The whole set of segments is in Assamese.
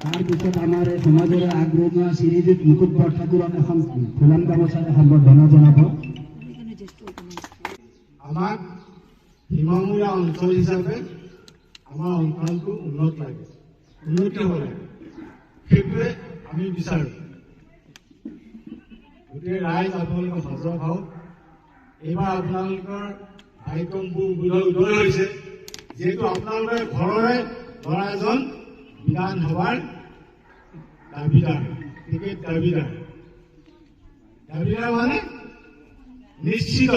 তাৰপিছত আমাৰ এই সমাজৰ আগৰণুৱা শ্ৰীযুত মুকুট বৰঠাকুৰক এখন ফুলাম গামোচাৰে সম্বৰ্ধনা জনাব। আমাক সীমামূৰীয়া অঞ্চল হিচাপে আমাৰ অঞ্চলটো উন্নত লাগে, উন্নতি হ'ব লাগে, সেইটোৱে আমি বিচাৰোঁ। গোটেই ৰাইজ আপোনালোকে সজাগ হওক। এইবাৰ আপোনালোকৰ ভাগ্যবোৰ উদয় হৈছে, যিহেতু আপোনালোকে ঘৰৰে ল'ৰা এজন বিধানসভাৰ দাবীদাৰ, টিকেট দাবীদাৰ মানে নিশ্চিত।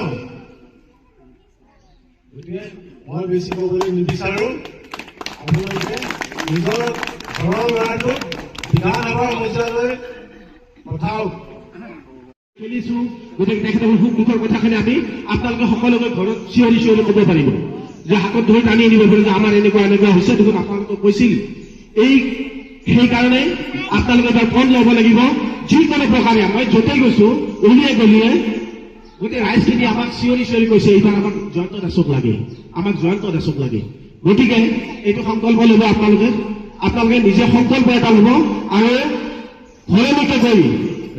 গতিকে মই বেছি ক'বলৈ নিবিচাৰোঁ। আপোনালোকে নিজৰ ঘৰৰ ল'ৰাটোক বিধানসভাৰ মজিয়ালৈ পঠাওক। চলিছো, গতিকে তেখেতৰ সুখ দুখৰ কথাখিনি আমি আপোনালোকে সকলোকে ঘৰত চিঞৰি চিঞৰি ক'ব পাৰিব, যে হাতত ধৰি টানি আনিব পাৰিব যে আমাৰ এনেকুৱা এনেকুৱা হৈছে। দেখোন আপোনালোকক কৈছিল। সেইকাৰণে আপোনালোকে এবাৰ ফোন ল'ব লাগিব। যিকোনো প্ৰকাৰে মই য'তেই গৈছো উলিয়াই গলিয়ে গোটেই ৰাইজখিনি আমাক চিঞৰি চিঞৰি কৈছে, এইবাৰ আমাক জয়ন্ত দাসক লাগে, আমাক জয়ন্ত দাসক লাগে। গতিকে এইটো সংকল্প ল'ব আপোনালোকে নিজে সংকল্প এটা ল'ব আৰু ঘৰলৈকে গৈ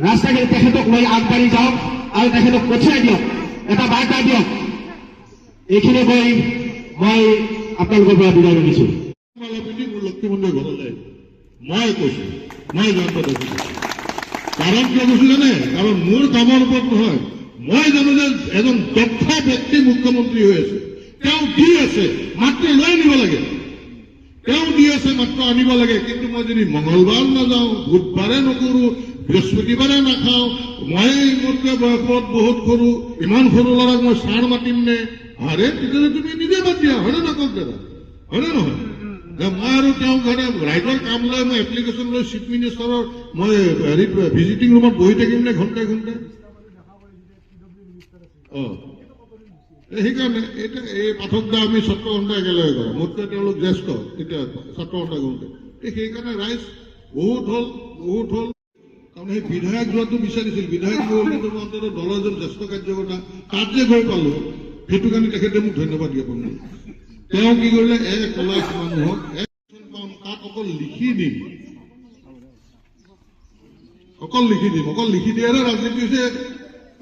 ৰাস্তা ঘাটে তেখেতক লৈ আগবাঢ়ি যাওক আৰু তেখেতক পঠিয়াই দিয়ক, এটা বাৰ্তা দিয়ক। এইখিনি কৈ মই আপোনালোকৰ পৰা বিদায় মাগিছোঁ। লক্ষ্মীমন্দিৰ ঘৰলৈ মই কৈছো, মই জয়ন্ত দাসক। কাৰণ কিয় কৈছো জানে? কাৰণ মোৰ কামৰ ওপৰত নহয়। মই জানো যে এজন দক্ষ ব্যক্তি মুখ্যমন্ত্ৰী হৈ আছে, তেওঁ দি আছে, মাত্ৰ লৈ আনিব লাগে। তেওঁ দি আছে, মাত্ৰ আনিব লাগে। কিন্তু মই যদি মঙলবাৰ নাযাওঁ, বুধবাৰে নকৰোঁ, বৃহস্পতিবাৰে নাখাওঁ, মই মোতকৈ বয়সত বহুত সৰু, ইমান সৰু ল'ৰাক মই ছাৰ মাতিম নে? আৰে তেতিয়াহ'লে তুমি নিজে বাদ দিয়া, হয়নে নকওক দাদা? হয়নে নহয়? মই আৰু তেওঁ ঘৰে ৰাইজৰ কাম লৈ মই এপ্লিকেশ্যন লৈ চিফ মিনিষ্টাৰৰ মই হেৰিত ভিজিটিং ৰুমত বহি থাকিম নে ঘণ্টাই ঘণ্টাই? সেইকাৰণে এতিয়া এই পাঠক দা আমি ছাত্ৰ সন্থা একেলগে কৰা, মোতকৈ তেওঁলোক জ্যেষ্ঠ এতিয়া ছাত্ৰ সন্থা কৰোঁতে। সেইকাৰণে ৰাইজ বহুত হ'ল। তাৰমানে সেই বিধায়ক যোৱাটো বিচাৰিছিল, বিধায়ক কিন্তু মই অন্তত দলৰ এজন জ্যেষ্ঠ কাৰ্যকৰ্তা তাত যে গৈ পালো, সেইটো কাৰণে তেখেতে মোক ধন্যবাদ জ্ঞাপন কৰিলে। তেওঁ কি কৰিলে, কলা মানুহক তাত অকল লিখি দিম, অকল লিখি দিয়াৰে ৰাজনীতি হৈছে।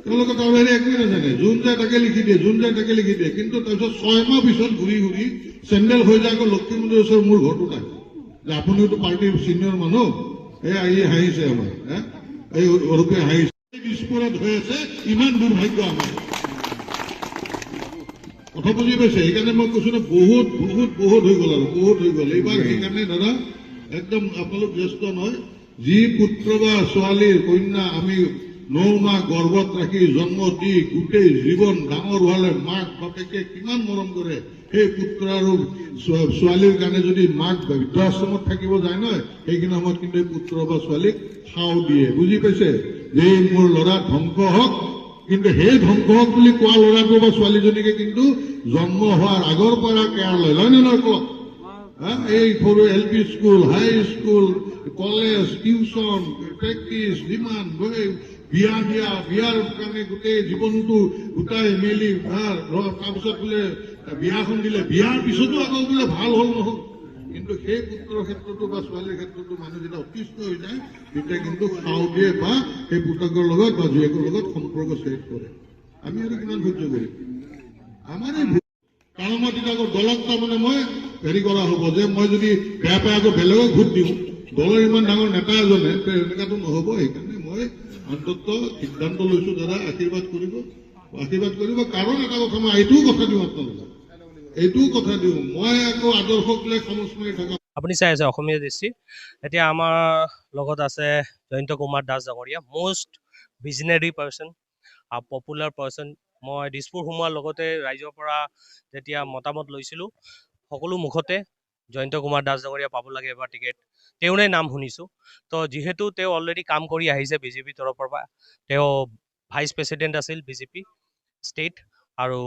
তেওঁলোকে তাৰবাহিৰে একোৱে নাজানে, যোন যায় তাকে লিখি দিয়ে। কিন্তু তাৰপিছত 6 মাহ পিছত ঘূৰি চেণ্ডেল হৈ যায় আকৌ লক্ষ্মীমন্দিৰ ওচৰৰ মোৰ ঘৰটো নাই, যে আপুনিওতো পাৰ্টিৰ চিনিয়ৰ মানুহ, এই হাঁহিছে আমাৰ, এই অৰূপে হাঁহিছে। বিস্ফোৰণ হৈ আছে, ইমান দুৰ্ভাগ্য আমাৰ। কথা বুজি পাইছে? সেইকাৰণে মই কৈছো ন, বহুত হৈ গ'ল আৰু বহুত হৈ গ'ল এইবাৰ। সেইকাৰণে দাদা একদম আপোনালোক ব্যস্ত নহয়। যি পুত্ৰ বা ছোৱালীৰ কন্যা আমি 9 মাহ গৰ্ভত ৰাখি জন্ম দি গোটেই জীৱন ডাঙৰ হোৱালে মাক বাপেকে কিমান মৰম কৰে, সেই পুত্ৰ আৰু ছোৱালীৰ কাৰণে যদি মাক বৃদ্ধাশ্ৰমত থাকিব যায় নহয়, সেইখিনি সময়ত কিন্তু এই পুত্ৰ বা ছোৱালীক খাও দিয়ে। বুজি পাইছে? যে মোৰ ল'ৰা ধ্বংস হওক, কিন্তু সেই ধ্বংস হওক বুলি কোৱা ল'ৰাটো বা ছোৱালীজনীকে কিন্তু জন্ম হোৱাৰ আগৰ পৰা কেয়াৰ লয়, নে নহয় কওক? এই সৰু LP স্কুল, হাই স্কুল, কলেজ, টিউচন, প্ৰেক্টিচ, যিমান বিয়াৰ কাৰণে গোটেই জীৱনটো গোটাই মেলি তাৰপিছত বোলে বিয়াখন দিলে, বিয়াৰ পিছতো আকৌ বোলে ভাল হ'ল নহ'ল। কিন্তু সেই পুত্ৰৰ ক্ষেত্ৰতো বা ছোৱালীৰ ক্ষেত্ৰতো মানুহ যেতিয়া অতিষ্ঠ হৈ যায়, তেতিয়া কিন্তু খাও দিয়ে বা সেই পুতকৰ লগত বা জীয়েকৰ লগত সম্পৰ্ক ছেদ কৰে। আমি আৰু কিমান সহ্য কৰিম? আমাৰ এই কাৰণ মই তেতিয়া আকৌ দলক তাৰমানে মই হেৰি কৰা হ'ব যে মই যদি বেয়া পাই আকৌ বেলেগক ভোট দিওঁ, দলৰ ইমান ডাঙৰ নেতা এজনে, এনেকুৱাটো নহ'ব। সেইকাৰণে মই অন্তত সিদ্ধান্ত লৈছো, দাদা আশীৰ্বাদ কৰিব। কাৰণ এটা কথা মই এইটোও কথা দিওঁ আপোনালোকক, মই আকৌ আদৰ্শক লৈ খামোচ মাৰি থকা। আপুনি চাই আছে অসমীয়া দৃষ্টি। এতিয়া আমাৰ লগত আছে জয়ন্ত কুমাৰ দাস ডাঙৰীয়া, most visionary person, popular person. মই দিছপুৰ সোমোৱাৰ লগতে ৰাইজৰ পৰা যেতিয়া মতামত লৈছিলোঁ, সকলো মুখতে জয়ন্ত কুমাৰ দাস ডাঙৰীয়া পাব লাগে এবাৰ টিকেট, তেওঁৰে নাম শুনিছোঁ। তো যিহেতু তেওঁ অলৰেডি কাম কৰি আহিছে বিজেপি তৰফৰ পৰা, তেওঁ ভাইচ প্ৰেচিডেণ্ট আছিল বিজেপি ষ্টেট আৰু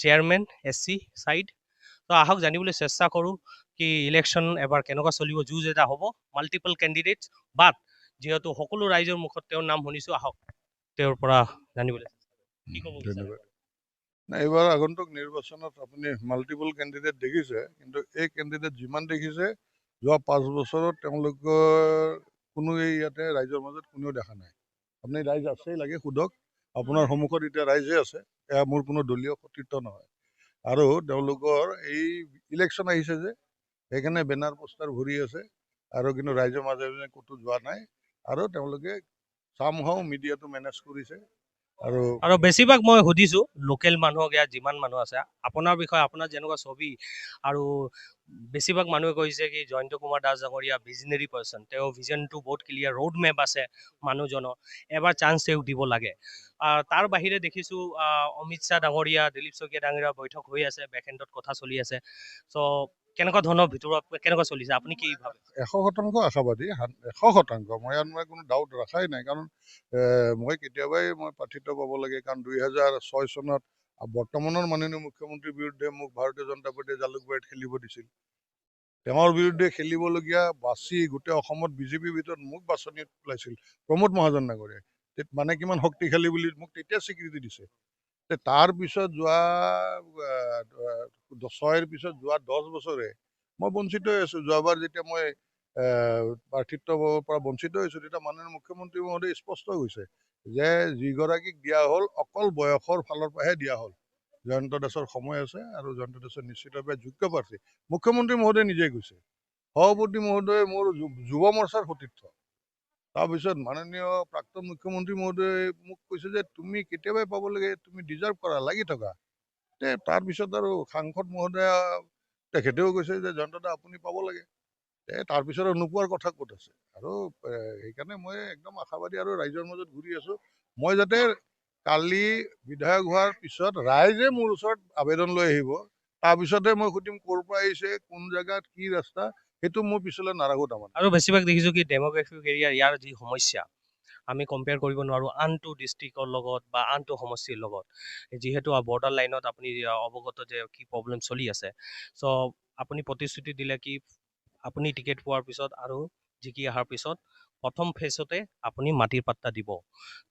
চেয়াৰমেন SC চাইড। তো আহক জানিবলৈ চেষ্টা কৰোঁ কি ইলেকশ্যন এবাৰ কেনেকুৱা চলিব, যুঁজ এটা হ'ব, মাল্টিপল কেণ্ডিডেটছ, বাট যিহেতু সকলো ৰাইজৰ মুখত তেওঁৰ নাম শুনিছোঁ, আহক তেওঁৰ পৰা জানিবলৈ। ধন্যবাদ। এইবাৰ আগন্তুক নিৰ্বাচনত আপুনি মাল্টিপল কেণ্ডিডেট দেখিছে, কিন্তু এই কেণ্ডিডেট যিমান দেখিছে যোৱা 5 বছৰত তেওঁলোকৰ কোনো এই ইয়াতে ৰাইজৰ মাজত কোনেও দেখা নাই। আপুনি ৰাইজ আছেই লাগে সোধক, আপোনাৰ সন্মুখত এতিয়া ৰাইজে আছে, এয়া মোৰ কোনো দলীয় সতীৰ্থ নহয়। আৰু তেওঁলোকৰ এই ইলেকশ্যন আহিছে যে সেইকাৰণে বেনাৰ পোষ্টাৰ ভৰি আছে আৰু কিন্তু ৰাইজৰ মাজে মাজে ক'তো যোৱা নাই আৰু তেওঁলোকে চামহাও মিডিয়াটো মেনেজ কৰিছে। আৰু বেছিভাগ মই সুধিছো লোকেল মানুহক, ইয়াত যিমান মানুহ আছে আপোনাৰ বিষয়ে, আপোনাৰ যেনেকুৱা ছবি, আৰু বেছিভাগ মানুহে কৈছে কি জয়ন্ত কুমাৰ দাস ডাঙৰীয়া ভিজনেৰী পাৰ্চন, তেওঁৰ ভিজনটো বহুত ক্লিয়াৰ, ৰোড মেপ আছে মানুহজনৰ, এবাৰ চান্স তেওঁক দিব লাগে। তাৰ বাহিৰে দেখিছো অমিত শ্বাহ ডাঙৰীয়া, দিলীপ শইকীয়া ডাঙৰীয়া বৈঠক হৈ আছে, বেকএণ্ডত কথা চলি আছে। চ' কেনেকুৱা ধৰণৰ ভিতৰত কেনেকুৱা চলিছে, আপুনি কি ভাবে? 100% আশাবাদী, 100%। মই ইয়াত মই কোনো ডাউট ৰখাই নাই, কাৰণ মই কেতিয়াবাই প্ৰাৰ্থিত্ব পাব লাগে, কাৰণ 2006 চনত বৰ্তমানৰ মাননীয় মুখ্যমন্ত্ৰীৰ বিৰুদ্ধে মোক ভাৰতীয় জনতা পাৰ্টীয়ে জালুকবাৰীত খেলিব দিছিল। তেওঁৰ বিৰুদ্ধে খেলিবলগীয়া বাছি গোটেই অসমত বিজেপিৰ ভিতৰত মোক বাছনি ওলাইছিল প্ৰমোদ মহাজন ডাঙৰীয়াই, মানে কিমান শক্তিশালী বুলি মোক তেতিয়া স্বীকৃতি দিছে। তাৰ পিছত যোৱা 6ৰ পিছত যোৱা 10 বছৰে মই বঞ্চিত হৈ আছো। যোৱাবাৰ যেতিয়া মই প্ৰাৰ্থিত্ব পাবৰ পৰা বঞ্চিত হৈছো, তেতিয়া মাননীয় মুখ্যমন্ত্ৰী মহোদয় স্পষ্ট হৈছে যে যিগৰাকীক দিয়া হ'ল অকল বয়সৰ ফালৰ পৰাহে দিয়া হ'ল। জয়ন্ত দাসৰ সময় আছে আৰু জয়ন্ত দাসৰ নিশ্চিতভাৱে যোগ্য প্ৰাৰ্থী। মুখ্যমন্ত্ৰী মহোদয়ে নিজে কৈছে, সভাপতি মহোদয় মোৰ যুৱ মৰ্চাৰ সতীৰ্থ। তাৰপিছত মাননীয় প্ৰাক্তন মুখ্যমন্ত্ৰী মহোদয়ে মোক কৈছে যে তুমি কেতিয়াবাই পাব লাগে, তুমি ডিজাৰ্ভ কৰা, লাগি থকা। তাৰপিছত আৰু সাংসদ মহোদয়া তেখেতেও কৈছে যে জয়ন্ত দা আপুনি পাব লাগে। তাৰপিছত আৰু নোপোৱাৰ কথা ক'ত আছে। আৰু সেইকাৰণে মই একদম আশাবাদী আৰু ৰাইজৰ মাজত ঘূৰি আছো। মই যাতে কালি বিধায়ক হোৱাৰ পিছত ৰাইজে মোৰ ওচৰত আবেদন লৈ আহিব, তাৰপিছতহে মই সুধিম ক'ৰ পৰা আহিছে, কোন জেগাত কি ৰাস্তা, সেইটো মোৰ পিছলৈ নাৰাখো তাৰমানে। আৰু বেছিভাগ দেখিছো কি ডেম'গ্ৰাফিক এৰিয়াৰ ইয়াৰ যি সমস্যা আমি কম্পেয়াৰ কৰিব নোৱাৰো আনটো ডিষ্ট্ৰিক্টৰ লগত বা আনটো সমষ্টিৰ লগত, যিহেতু বৰ্ডাৰ লাইনত আপুনি অৱগত যে কি প্ৰব্লেম চলি আছে। চ' আপুনি প্ৰতিশ্ৰুতি দিলে কি আপুনি টিকেট পোৱাৰ পিছত আৰু জিকি অহাৰ পিছত প্ৰথম ফেজতে আপুনি মাটিৰ পাত্তা দিব।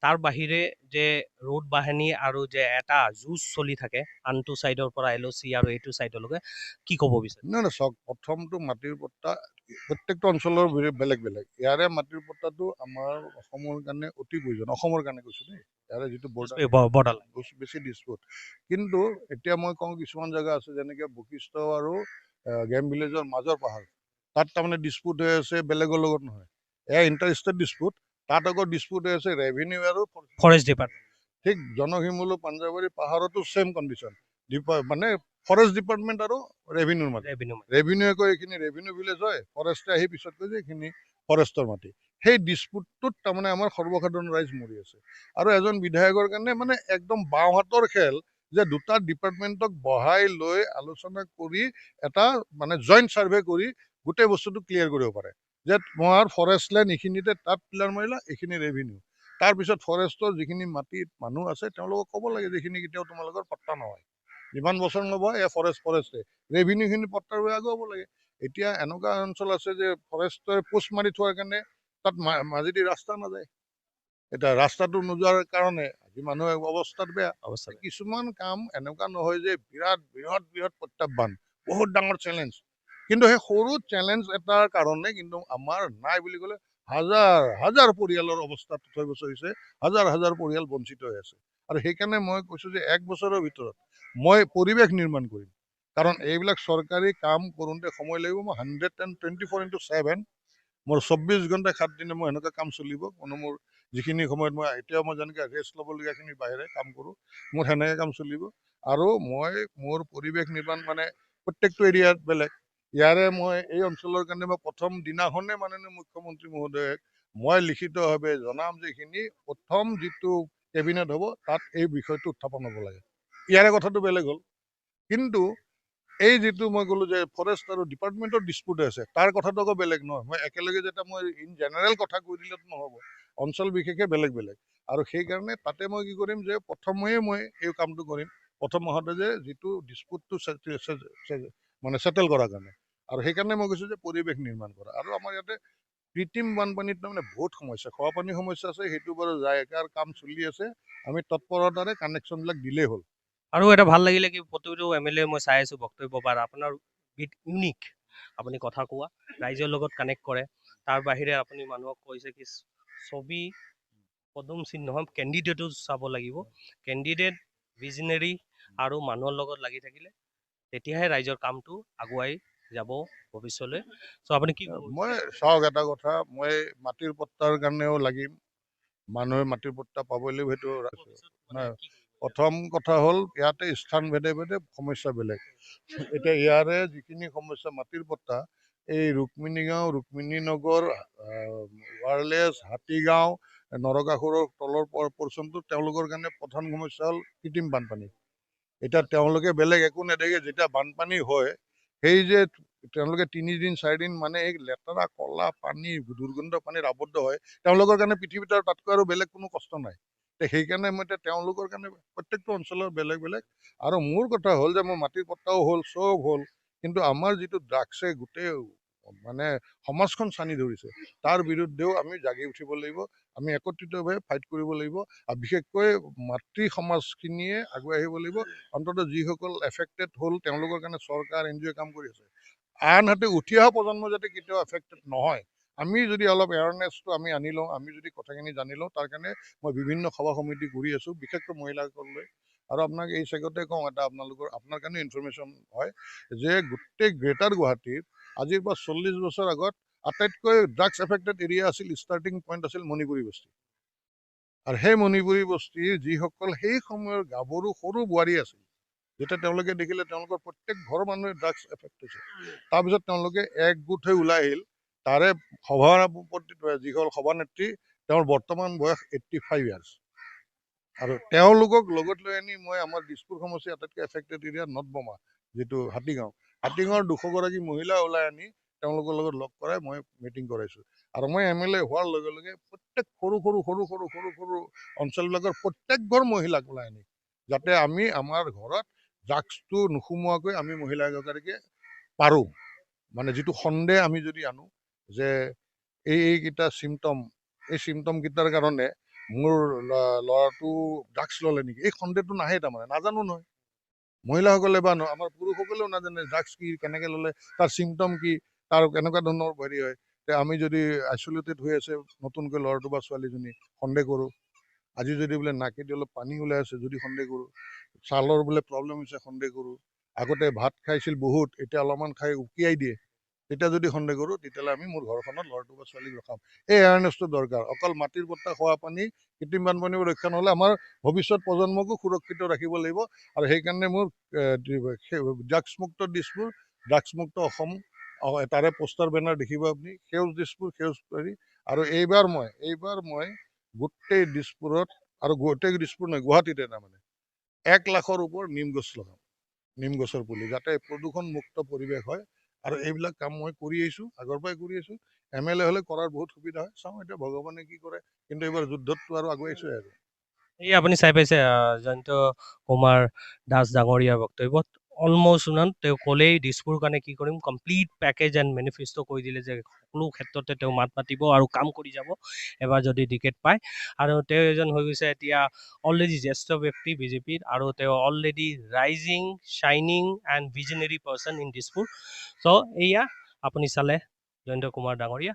তাৰ বাহিৰে যে ৰোড বাহিনী আৰু যে এটা যুঁজ চলি থাকে আনটো চাইডৰ পৰা LOC আৰু এইটো চাইডলৈকে, কি ক'ব বিচাৰে? নাই নাই, চাওক, প্ৰথমটো মাটিৰ পট্টা প্ৰত্যেকটো অঞ্চলৰ বেলেগ বেলেগ। ইয়াৰে মাটিৰ পট্টাটো আমাৰ অসমৰ কাৰণে অতি প্ৰয়োজন, অসমৰ কাৰণে কৈছো দেই। ইয়াৰে যিটো বৰ্ডাৰ লাইন বেছি ডিছপুট। কিন্তু এতিয়া মই কওঁ কিছুমান জেগা আছে যেনেকে বশিষ্ঠ আৰু গেম ভিলেজৰ মাজৰ পাহাৰ, তাত তাৰমানে ডিছপুট হৈ আছে বেলেগৰ লগত নহয়, এয়া ইণ্টাৰ ষ্টেট ডিছপুট। তাত আকৌ ডিছপুট হৈ আছে ৰেভিনিউ আৰু ফৰেষ্ট ডিপাৰ্টমেণ্ট। ঠিক জনশিমলু পাঞ্জাবাৰী পাহাৰতো ছেম কণ্ডিশ্যন, মানে ফৰেষ্ট ডিপাৰ্টমেণ্ট আৰু ৰেভিনিউৰ মাজত। ৰেভিনিউৱে কয় এইখিনি ৰেভিনিউ ভিলেজ হয়, ফৰেষ্টে আহি পিছত কয় যে এইখিনি ফৰেষ্টৰ মাটি। সেই ডিছপুটটোত তাৰমানে আমাৰ সৰ্বসাধাৰণ ৰাইজ মৰি আছে। আৰু এজন বিধায়কৰ কাৰণে মানে একদম বাওঁহাতৰ খেল যে দুটা ডিপাৰ্টমেণ্টক বহাই লৈ আলোচনা কৰি এটা মানে জইণ্ট ছাৰ্ভে কৰি গোটেই বস্তুটো ক্লিয়াৰ কৰিব পাৰে যে তোমাৰ ফৰেষ্ট লেণ্ড এইখিনিতে, তাত পিলাৰ মাৰিলা, এইখিনি ৰেভিনিউ। তাৰপিছত ফৰেষ্টৰ যিখিনি মাটিত মানুহ আছে তেওঁলোকক ক'ব লাগে যে এইখিনি কেতিয়াও তোমালোকৰ পট্টা নহয়, যিমান বছৰ নবয় এয়া ফৰেষ্টে ৰেভিনিউখিনি পট্টাৰ হৈ আগুৱাব লাগে। এতিয়া এনেকুৱা অঞ্চল আছে যে ফৰেষ্টে পোষ্ট মাৰি থোৱাৰ কাৰণে তাত মাজেদি ৰাস্তা নাযায়। এতিয়া ৰাস্তাটো নোযোৱাৰ কাৰণে আজি মানুহে অৱস্থাত বেয়া। কিছুমান কাম এনেকুৱা নহয় যে বিৰাট বৃহৎ প্ৰত্যাহ্বান, বহুত ডাঙৰ চেলেঞ্জ, কিন্তু সেই সৰু চেলেঞ্জ এটাৰ কাৰণে কিন্তু আমাৰ নাই বুলি ক'লে হাজাৰ হাজাৰ পৰিয়ালৰ অৱস্থা তথৈবচ হৈছে, হাজাৰ হাজাৰ পৰিয়াল বঞ্চিত হৈ আছে। আৰু সেইকাৰণে মই কৈছো যে 1 বছৰৰ ভিতৰত মই পৰিৱেশ নিৰ্মাণ কৰিম, কাৰণ এইবিলাক চৰকাৰী কাম কৰোঁতে সময় লাগিব। মই 124x7 মোৰ 24 ঘণ্টা 7 দিনে মই এনেকুৱা কাম চলিব। কোনো মোৰ যিখিনি সময়ত মই এতিয়াও মই যেনেকৈ ৰেষ্ট ল'বলগীয়াখিনিৰ বাহিৰে কাম কৰোঁ, মোৰ সেনেকৈ কাম চলিব। আৰু মই মোৰ পৰিৱেশ নিৰ্মাণ মানে প্ৰত্যেকটো এৰিয়াত বেলেগ। ইয়াৰে মই এই অঞ্চলৰ কাৰণে মই প্ৰথম দিনাখনে মাননীয় মুখ্যমন্ত্ৰী মহোদয়ক মই লিখিতভাৱে জনাম যে এইখিনি প্ৰথম যিটো কেবিনেট হ'ব তাত এই বিষয়টো উত্থাপন হ'ব লাগে। ইয়াৰে কথাটো বেলেগ হ'ল, কিন্তু এই যিটো মই ক'লো যে ফৰেষ্ট আৰু ডিপাৰ্টমেণ্টৰ ডিছপুট আছে তাৰ কথাটো আকৌ বেলেগ নহয়। মই একেলগে যেতিয়া মই ইন জেনেৰেল কথা কৈ দিলেতো নহ'ব, অঞ্চল বিশেষে বেলেগ বেলেগ। আৰু সেইকাৰণে তাতে মই কি কৰিম যে প্ৰথমেই মই এই কামটো কৰিম, প্ৰথম মাহতে যে যিটো ডিছপুটটো মানে ছেটেল কৰাৰ কাৰণে। আৰু সেইকাৰণে মই কৈছোঁ যে পৰিৱেশ নিৰ্মাণ কৰা। আৰু আমাৰ ইয়াতে কৃত্ৰিম বানপানীত তাৰমানে বহুত সমস্যা, খোৱাপানীৰ সমস্যা আছে, সেইটো বাৰু জায়গাৰ কাম চলি আছে, আমি তৎপৰতাৰে কানেকশ্যনবিলাক দিলেই হ'ল। আৰু এটা ভাল লাগিলে কি প্ৰতিটো MLA মই চাই আছো বক্তব্য বাৰ আপোনাৰ ইউনিক আপুনি কথা কোৱা, ৰাইজৰ লগত কানেক্ট কৰে। তাৰ বাহিৰে আপুনি মানুহক কৈছে কি ছবি পদুম চিন নহয়, কেণ্ডিডেটো চাব লাগিব। কেণ্ডিডেট ভিজনেৰী আৰু মানুহৰ লগত লাগি থাকিলে তেতিয়াহে ৰাইজৰ কামটো আগুৱাই যাব ভৱিষ্যলৈ। চ' আপুনি কি ক'ব? মই চাওক এটা কথা, মই মাটিৰ পট্টাৰ কাৰণেও লাগিম, মানুহে মাটিৰ পট্টা পাবই লাগিব, সেইটো নাই। প্ৰথম কথা হ'ল ইয়াতে স্থান ভেদে ভেদে সমস্যা বেলেগ। এতিয়া ইয়াৰে যিখিনি সমস্যা মাটিৰ পট্টা, এই ৰুক্মিণীগাঁও, ৰুক্মিণীনগৰ, ৱাৰলেছ, হাতীগাঁও, নৰকাসুৰৰ তলৰ পৰ্চনটো তেওঁলোকৰ কাৰণে প্ৰধান সমস্যা হ'ল কৃত্ৰিম বানপানী। এতিয়া তেওঁলোকে বেলেগ একো নেদেখে, যেতিয়া বানপানী হয় সেই যে তেওঁলোকে 3 দিন 4 দিন মানে এই লেতেৰা কলা পানী দুৰ্গন্ধ পানীত আবদ্ধ হয়, তেওঁলোকৰ কাৰণে পৃথিৱীত আৰু তাতকৈ আৰু বেলেগ কোনো কষ্ট নাই। সেইকাৰণে মই এতিয়া তেওঁলোকৰ কাৰণে প্ৰত্যেকটো অঞ্চলৰ বেলেগ বেলেগ। আৰু মোৰ কথা হ'ল যে মোৰ মাটিৰ পট্টাও হ'ল, চব হ'ল, কিন্তু আমাৰ যিটো ড্ৰাগছে গোটেই মানে সমাজখন চানি ধৰিছে, তাৰ বিৰুদ্ধেও আমি জাগি উঠিব লাগিব। আমি একত্ৰিতভাৱে ফাইট কৰিব লাগিব, আৰু বিশেষকৈ মাতৃ সমাজখিনিয়ে আগুৱাই আহিব লাগিব। অন্ততঃ যিসকল এফেক্টেড হ'ল তেওঁলোকৰ কাৰণে চৰকাৰ NGO কাম কৰি আছে। আনহাতে উঠি অহা প্ৰজন্ম যাতে কেতিয়াও এফেক্টেড নহয়, আমি যদি অলপ এৱাৰনেছটো আমি আনি লওঁ, আমি যদি কথাখিনি জানি লওঁ, তাৰ কাৰণে মই বিভিন্ন সভা সমিতি কৰি আছোঁ, বিশেষকৈ মহিলাসকললৈ। আৰু আপোনাক এই চেগতে কওঁ, এটা আপোনাৰ কাৰণে ইনফৰমেশ্যন হয় যে গোটেই গ্ৰেটাৰ গুৱাহাটীত আজিৰ পৰা 40 বছৰ আগত আটাইতকৈ ড্ৰাগছ এফেক্টেড এৰিয়া আছিল, ষ্টাৰ্টিং পইণ্ট আছিল মণিপুৰী বস্তি। আৰু সেই মণিপুৰী বস্তিৰ যিসকল সেই সময়ৰ গাভৰু সৰু বোৱাৰী আছিল, যেতিয়া তেওঁলোকে দেখিলে তেওঁলোকৰ প্ৰত্যেক ঘৰৰ মানুহে ড্ৰাগছ এফেক্ট হৈছে, তাৰপিছত তেওঁলোকে একগোট হৈ ওলাই আহিল। তাৰে সভাপতি যিসকল সভানেত্ৰী, তেওঁৰ বৰ্তমান বয়স 85 ইয়াৰ্ছ। আৰু তেওঁলোকক লগত লৈ আনি মই আমাৰ দিছপুৰ সমষ্টিৰ আটাইতকৈ এফেক্টেড এৰিয়া নৰ্থ-বমা, যিটো হাতীগাঁৱৰ 200 গৰাকী মহিলা ওলাই আনি তেওঁলোকৰ লগত লগ কৰাই মই মিটিং কৰাইছোঁ। আৰু মই MLA হোৱাৰ লগে লগে প্ৰত্যেক সৰু সৰু অঞ্চলবিলাকৰ প্ৰত্যেক ঘৰ মহিলাক ওলাই আনি, যাতে আমি আমাৰ ঘৰত ড্ৰাগছটো নোসোমোৱাকৈ আমি মহিলা এগৰাকীয়ে পাৰোঁ। মানে যিটো সন্দেহ আমি যদি আনো যে এইকেইটা চিমটম, এই চিমটমকেইটাৰ কাৰণে মোৰ ল'ৰাটো ড্ৰাগছ ল'লে নেকি, এই সন্দেহটো নাহে। তাৰমানে নাজানো নহয়, মহিলাসকলে বা আমাৰ পুৰুষসকলেও নাজানে ড্ৰাগছ কি, কেনেকৈ ল'লে, তাৰ চিমটম কি, তাৰ কেনেকুৱা ধৰণৰ হেৰি হয়। আমি যদি আইচলেটেড হৈ আছে নতুনকৈ ল'ৰাটো বা ছোৱালীজনী, সন্দেহ কৰোঁ। আজি যদি বোলে নাকেদি অলপ পানী ওলাই আছে, যদি সন্দেহ কৰোঁ। ছালৰ বোলে প্ৰব্লেম হৈছে, সন্দেহ কৰোঁ। আগতে ভাত খাইছিল বহুত, এতিয়া অলপমান খাই উকিয়াই দিয়ে, তেতিয়া যদি সন্দেহ কৰোঁ, তেতিয়াহ'লে আমি মোৰ ঘৰখনত ল'ৰাটো বা ছোৱালীক ৰখাম। এই এৱাৰনেছটো দৰকাৰ। অকল মাটিৰ পট্টা, খোৱা পানী, কৃত্ৰিম বানপানীবোৰ ৰক্ষা নহ'লে আমাৰ ভৱিষ্যত প্ৰজন্মকো সুৰক্ষিত ৰাখিব লাগিব। আৰু সেইকাৰণে মোৰ ড্ৰাগছমুক্ত দিছপুৰ, ড্ৰাগছমুক্ত অসম, তাৰে পোষ্টাৰ বেনাৰ দেখিব আপুনি, সেউজ দিছপুৰ, সেউজ পাৰি। আৰু এইবাৰ মই গোটেই দিছপুৰত, আৰু গোটেই দিছপুৰ নহয়, গুৱাহাটীতে তাৰমানে 1 লাখৰ ওপৰত নিম গছ লগাম, নিম গছৰ পুলি, যাতে প্ৰদূষণমুক্ত পৰিৱেশ হয়। আৰু এইবিলাক কাম মই কৰি আহিছোঁ, আগৰ পৰাই কৰি আছোঁ। MLA হ'লে কৰাৰ বহুত সুবিধা হয়। চাওঁ এতিয়া ভগৱানে কি কৰে, কিন্তু এইবাৰ যুদ্ধতটো আৰু আগুৱাইছোঁ আৰু। এই আপুনি চাই পাইছে জয়ন্ত কুমাৰ দাস ডাঙৰীয়াৰ বক্তব্যত অলমষ্ট তেওঁ ক'লেই দিছপুৰ কাৰণে কি কৰিম, কমপ্লিট পেকেজ এণ্ড মেনিফেষ্টো কৈ দিলে যে সকলো ক্ষেত্ৰতে তেওঁ মাত মাতিব আৰু কাম কৰি যাব এবাৰ যদি টিকেট পায়। আৰু তেওঁ এজন হৈ গৈছে এতিয়া অলৰেডি জ্যেষ্ঠ ব্যক্তি BJPৰ, আৰু তেওঁ অলৰেডি ৰাইজিং, শ্বাইনিং and visionary person in Dispur. So' এয়া আপুনি চালে জয়ন্ত কুমাৰ ডাঙৰীয়া।